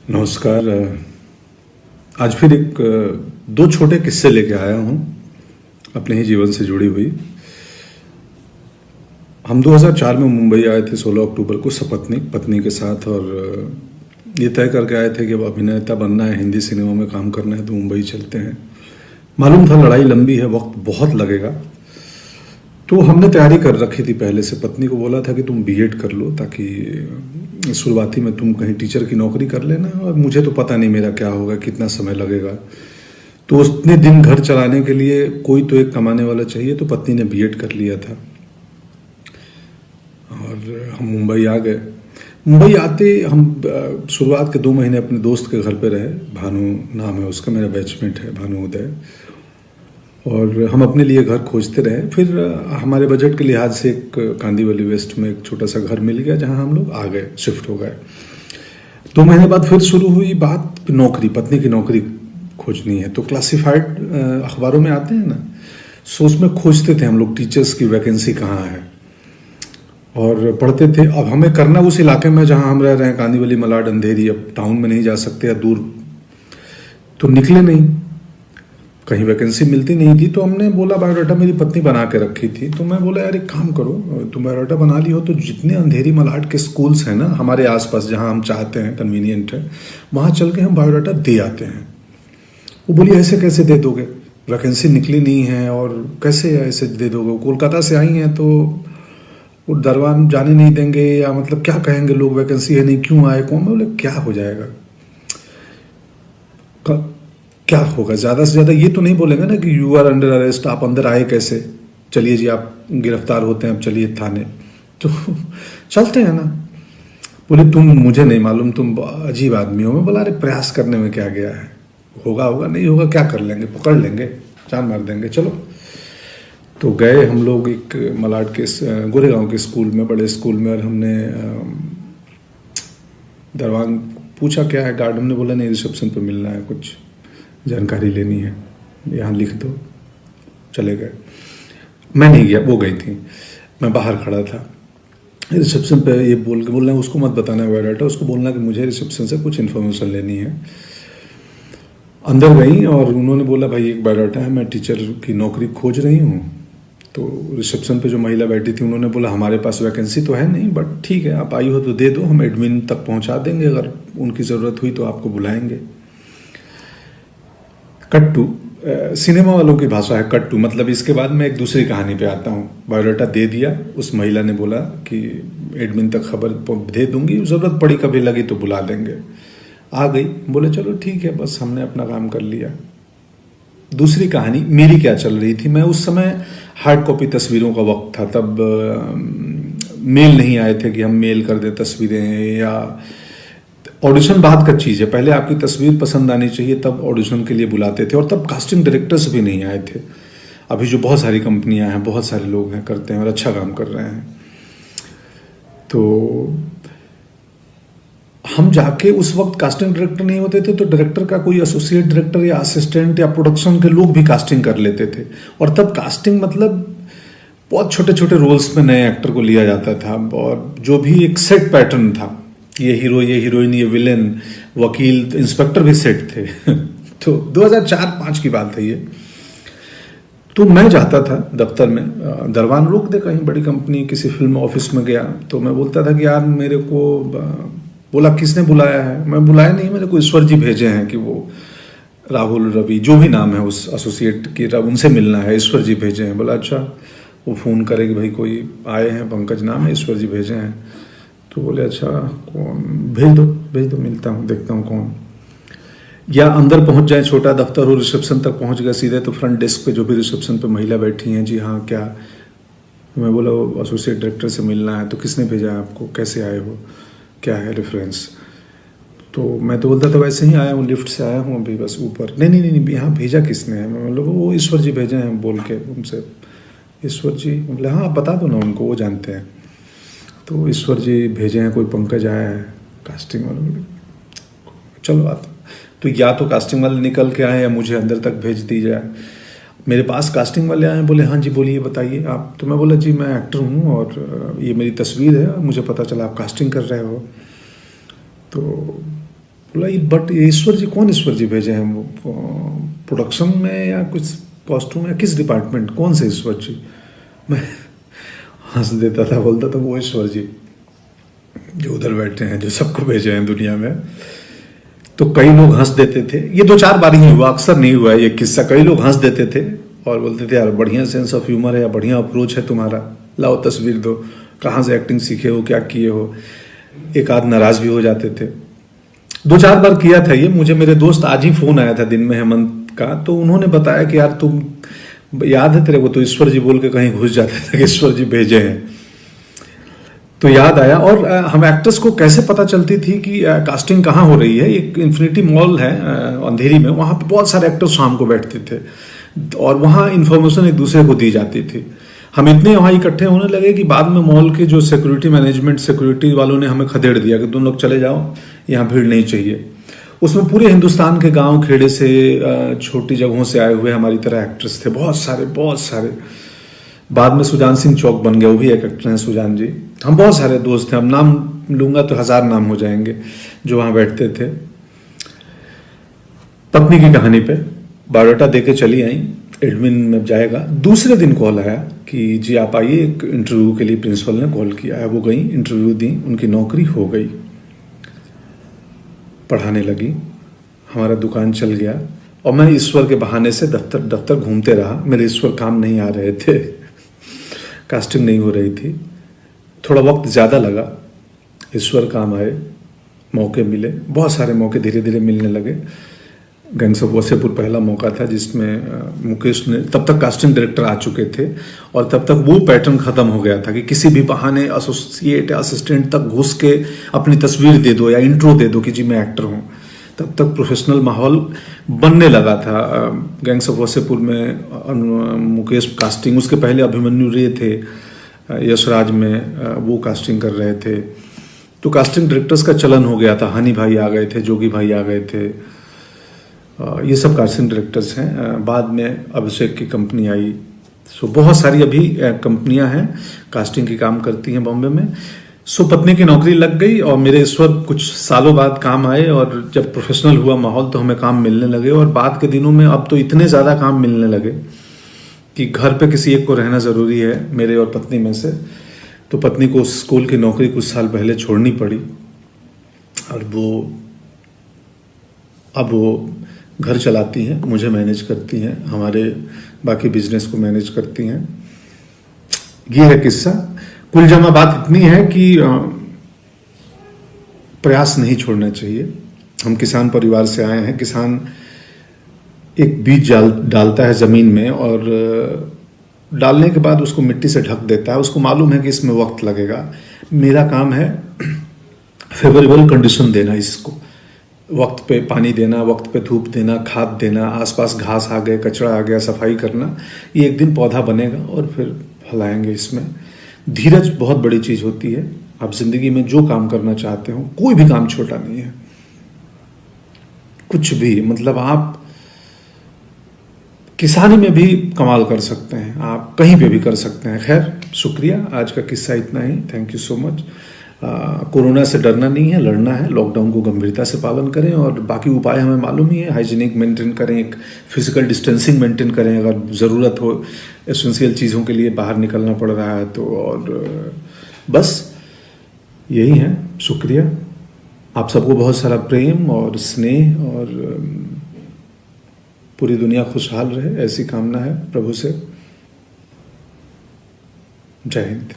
नमस्कार। आज फिर एक दो छोटे किस्से लेके आया हूँ अपने ही जीवन से जुड़ी हुई। हम 2004 में मुंबई आए थे 16 अक्टूबर को सपत्नीक पत्नी के साथ, और ये तय करके आए थे कि अब अभिनेता बनना है, हिंदी सिनेमा में काम करना है तो मुंबई चलते हैं। मालूम था लड़ाई लंबी है, वक्त बहुत लगेगा, तो हमने तैयारी कर रखी थी पहले से। पत्नी को बोला था कि तुम बीएड कर लो ताकि शुरुआती में तुम कहीं टीचर की नौकरी कर लेना, और मुझे तो पता नहीं मेरा क्या होगा, कितना समय लगेगा। तो उतने दिन घर चलाने के लिए कोई तो एक कमाने वाला चाहिए, तो पत्नी ने बीएड कर लिया था और हम मुंबई आ गए। मुंबई आते हम शुरुआत के 2 महीने अपने दोस्त के घर पे रहे। भानु नाम है उसका, मेरा बैचमेट है भानु उदय। और हम अपने लिए घर खोजते रहे। फिर हमारे बजट के लिहाज से एक कांदीवली वेस्ट में एक छोटा सा घर मिल गया, जहां हम लोग आ गए, शिफ्ट हो गए। 2 महीने बाद फिर शुरू हुई बात नौकरी, पत्नी की नौकरी खोजनी है। तो क्लासिफाइड अखबारों में आते हैं ना, सो उसमें खोजते थे हम लोग टीचर्स की वैकेंसी कहाँ है, और पढ़ते थे। अब हमें करना उस इलाके में जहाँ हम रह रहे हैं, कांदीवली, मलाड, अंधेरी। अब टाउन में नहीं जा सकते या दूर, तो निकले नहीं, कहीं वैकेंसी मिलती नहीं थी। तो हमने बोला, बायोडाटा मेरी पत्नी बना के रखी थी, तो मैं बोला यार एक काम करो, तुम बायोडाटा बना ली हो तो जितने अंधेरी मलाड के स्कूल्स हैं ना हमारे आसपास, जहां हम चाहते हैं, कन्वीनियंट है, वहां चल के हम बायोडाटा दे आते हैं। वो बोली ऐसे कैसे दे दोगे, वैकेंसी निकली नहीं है और कैसे ऐसे दे दोगे, कोलकाता से आई हैं तो वो दरबार जाने नहीं देंगे, या मतलब क्या कहेंगे लोग, वैकेंसी है नहीं, क्यों आए कौन। बोले क्या हो जाएगा, क्या होगा, ज़्यादा से ज़्यादा ये तो नहीं बोलेंगे ना कि यू आर अंडर अरेस्ट, आप अंदर आए कैसे, चलिए जी आप गिरफ्तार होते हैं, अब चलिए थाने, तो चलते हैं ना। बोले तुम, मुझे नहीं मालूम, तुम अजीब आदमी हो। मैं बोला अरे प्रयास करने में क्या गया है, होगा होगा, नहीं होगा क्या कर लेंगे, पकड़ लेंगे, जान मार देंगे, चलो। तो गए हम लोग एक मलाड के गोरेगांव के स्कूल में, बड़े स्कूल में, और हमने दरवान पूछा क्या है, गार्डन ने बोला नहीं रिसेप्शन पे मिलना है, कुछ जानकारी लेनी है, यहाँ लिख दो। चले गए, मैं नहीं गया, वो गई थी, मैं बाहर खड़ा था। रिसेप्शन पे ये बोलना उसको मत बताना बायोडाटा, उसको बोलना कि मुझे रिसेप्शन से कुछ इन्फॉर्मेशन लेनी है। अंदर गई और उन्होंने बोला भाई एक बायोडाटा है, मैं टीचर की नौकरी खोज रही हूँ। तो रिसेप्शन पे जो महिला बैठी थी उन्होंने बोला हमारे पास वैकेंसी तो है नहीं, बट ठीक है आप आई हो तो दे दो, हम एडमिन तक पहुँचा देंगे, अगर उनकी ज़रूरत हुई तो आपको बुलाएंगे। कट्टू सिनेमा वालों की भाषा है, कट्टू मतलब। इसके बाद मैं एक दूसरी कहानी पे आता हूँ। बायोडाटा दे दिया, उस महिला ने बोला कि एडमिन तक खबर दे दूंगी, ज़रूरत पड़ी कभी लगी तो बुला देंगे। आ गई, बोले चलो ठीक है, बस हमने अपना काम कर लिया। दूसरी कहानी मेरी क्या चल रही थी, मैं उस समय हार्ड कॉपी तस्वीरों का वक्त था, तब मेल नहीं आए थे कि हम मेल कर दें तस्वीरें, या ऑडिशन बाद का चीज़ है, पहले आपकी तस्वीर पसंद आनी चाहिए तब ऑडिशन के लिए बुलाते थे, और तब कास्टिंग डायरेक्टर्स भी नहीं आए थे। अभी जो बहुत सारी कंपनियां हैं, बहुत सारे लोग हैं, करते हैं और अच्छा काम कर रहे हैं। तो हम जाके, उस वक्त कास्टिंग डायरेक्टर नहीं होते थे, तो डायरेक्टर का कोई एसोसिएट डायरेक्टर या असिस्टेंट या प्रोडक्शन के लोग भी कास्टिंग कर लेते थे। और तब कास्टिंग मतलब बहुत छोटे छोटे रोल्स में नए एक्टर को लिया जाता था, और जो भी एक सेट पैटर्न था, ये हीरो, ये हीरोइन, ये विलेन, वकील, इंस्पेक्टर भी सेट थे। तो 2004-5 की बात है ये। तो मैं जाता था दफ्तर में, दरवान रोक दे कहीं बड़ी कंपनी, किसी फिल्म ऑफिस में गया, तो मैं बोलता था कि यार मेरे को, बोला किसने बुलाया है, मैं बुलाया नहीं, मेरे को ईश्वर जी भेजे हैं कि वो राहुल, रवि, जो भी नाम है उस एसोसिएट की, उनसे मिलना है, ईश्वर जी भेजे हैं। बोला अच्छा। वो फ़ोन करे कि भाई कोई आए हैं, पंकज नाम है, ईश्वर जी भेजे हैं। तो बोले अच्छा कौन, भेज दो, मिलता हूँ, देखता हूँ कौन। या अंदर पहुँच जाए, छोटा दफ्तर हो, रिसेप्शन तक पहुँच गए सीधे, तो फ्रंट डेस्क पे जो भी रिसेप्शन पे महिला बैठी हैं, जी हाँ क्या। मैं बोला वो एसोसिएट डायरेक्टर से मिलना है। तो किसने भेजा है आपको, कैसे आए हो, क्या है रेफरेंस। तो मैं तो बोलता था वैसे ही आया हूँ, लिफ्ट से आया हूँ अभी बस ऊपर। नहीं, यहाँ भेजा किसने है। मैं मतलब वो ईश्वर जी भेजे हैं बोल के उनसे। ईश्वर जी, बोले हाँ आप बता दो ना उनको, वो जानते हैं। तो ईश्वर जी भेजे हैं, कोई पंकज आया है कास्टिंग वाले। चलो आता। तो या तो कास्टिंग वाले निकल के आए या मुझे अंदर तक भेज दी जाए। मेरे पास कास्टिंग वाले आए, बोले हाँ जी बोलिए बताइए आप। तो मैं बोला जी मैं एक्टर हूँ और ये मेरी तस्वीर है, मुझे पता चला आप कास्टिंग कर रहे हो। तो बोला ये बट ये ईश्वर जी, कौन ईश्वर जी भेजे हैं? वो प्रोडक्शन में या कुछ कॉस्ट्यूम या किस डिपार्टमेंट, कौन से ईश्वर जी? मैं हंस देता था, बोलता था वो ईश्वर जी जो उधर बैठे हैं, जो सबको भेजे हैं दुनिया में। तो कई लोग हंस देते थे, ये 2-4 बार ही हुआ, अक्सर नहीं हुआ ये किस्सा। कई लोग हंस देते थे और बोलते थे यार बढ़िया सेंस ऑफ ह्यूमर है या बढ़िया अप्रोच है तुम्हारा, लाओ तस्वीर दो, कहाँ से एक्टिंग सीखे हो, क्या किए हो। एक आध नाराज भी हो जाते थे। 2-4 बार किया था ये। मुझे मेरे दोस्त आज ही फोन आया था दिन में, हेमंत का, तो उन्होंने बताया कि यार तुम, याद है तेरे को तो ईश्वर जी बोल के कहीं घुस जाते थे कि ईश्वर जी भेजे हैं। तो याद आया। और हम एक्टर्स को कैसे पता चलती थी कि कास्टिंग कहाँ हो रही है? एक इन्फिनिटी मॉल है अंधेरी में, वहाँ पे बहुत सारे एक्टर्स शाम को बैठते थे और वहाँ इन्फॉर्मेशन एक दूसरे को दी जाती थी। हम इतने वहाँ इकट्ठे होने लगे कि बाद में मॉल के जो सिक्योरिटी मैनेजमेंट, सिक्योरिटी वालों ने हमें खदेड़ दिया कि तुम लोग चले जाओ, यहाँ भीड़ नहीं चाहिए। उसमें पूरे हिंदुस्तान के गांव खेड़े से, छोटी जगहों से आए हुए हमारी तरह एक्टर्स थे, बहुत सारे बहुत सारे। बाद में सुजान सिंह चौक बन गया, वो भी एक एक्टर हैं सुजान जी। हम बहुत सारे दोस्त थे, अब नाम लूंगा तो 1000 नाम हो जाएंगे जो वहाँ बैठते थे। पत्नी की कहानी पे बायोडाटा दे के चली आई, एडमिन में जाएगा। दूसरे दिन कॉल आया कि जी आप आइए, एक इंटरव्यू के लिए प्रिंसिपल ने कॉल किया है। वो गई, इंटरव्यू दी, उनकी नौकरी हो गई। पढ़ाने लगी, हमारा दुकान चल गया और मैं ईश्वर के बहाने से दफ्तर दफ्तर घूमते रहा। मेरे ईश्वर काम नहीं आ रहे थे, कास्टिंग नहीं हो रही थी। थोड़ा वक्त ज़्यादा लगा, ईश्वर काम आए, मौके मिले, बहुत सारे मौके धीरे धीरे मिलने लगे। गैंग्स ऑफ वासेपुर पहला मौका था जिसमें मुकेश ने, तब तक कास्टिंग डायरेक्टर आ चुके थे और तब तक वो पैटर्न खत्म हो गया था कि किसी भी बहाने एसोसिएट असिस्टेंट तक घुस के अपनी तस्वीर दे दो या इंट्रो दे दो कि जी मैं एक्टर हूँ। तब तक प्रोफेशनल माहौल बनने लगा था। गैंग्स ऑफ वासेपुर में मुकेश कास्टिंग, उसके पहले अभिमन्यु रे थे यशराज में, वो कास्टिंग कर रहे थे। तो कास्टिंग डायरेक्टर्स का चलन हो गया था। हनी भाई आ गए थे, जोगी भाई आ गए थे, ये सब कास्टिंग डायरेक्टर्स हैं। बाद में अभिषेक की कंपनी आई। सो बहुत सारी अभी कंपनियां हैं कास्टिंग की काम करती हैं बॉम्बे में। सो पत्नी की नौकरी लग गई और मेरे ईश्वर कुछ सालों बाद काम आए और जब प्रोफेशनल हुआ माहौल तो हमें काम मिलने लगे। और बाद के दिनों में अब तो इतने ज़्यादा काम मिलने लगे कि घर पे किसी एक को रहना ज़रूरी है मेरे और पत्नी में से। तो पत्नी को स्कूल की नौकरी कुछ साल पहले छोड़नी पड़ी और अब वो घर चलाती हैं, मुझे मैनेज करती हैं, हमारे बाकी बिजनेस को मैनेज करती हैं। ये है किस्सा। कुल जमा बात इतनी है कि प्रयास नहीं छोड़ना चाहिए। हम किसान परिवार से आए हैं। किसान एक बीज डालता है ज़मीन में और डालने के बाद उसको मिट्टी से ढक देता है। उसको मालूम है कि इसमें वक्त लगेगा। मेरा काम है फेवरेबल कंडीशन देना, इसको वक्त पे पानी देना, वक्त पे धूप देना, खाद देना, आसपास घास आ गए, कचरा आ गया, सफाई करना। ये एक दिन पौधा बनेगा और फिर फैलाएंगे। इसमें धीरज बहुत बड़ी चीज़ होती है। आप जिंदगी में जो काम करना चाहते हो, कोई भी काम छोटा नहीं है, कुछ भी, मतलब आप किसानी में भी कमाल कर सकते हैं, आप कहीं पे भी कर सकते हैं। खैर, शुक्रिया, आज का किस्सा इतना ही। Thank you so much. Corona से डरना नहीं है, लड़ना है। लॉकडाउन को गंभीरता से पालन करें और बाकी उपाय हमें मालूम ही है। हाइजीनिक मेंटेन करें, एक फिजिकल डिस्टेंसिंग मेंटेन करें अगर ज़रूरत हो, एसेंशियल चीज़ों के लिए बाहर निकलना पड़ रहा है तो। और बस यही है। शुक्रिया। आप सबको बहुत सारा प्रेम और स्नेह और पूरी दुनिया खुशहाल रहे, ऐसी कामना है प्रभु से। जय हिंद।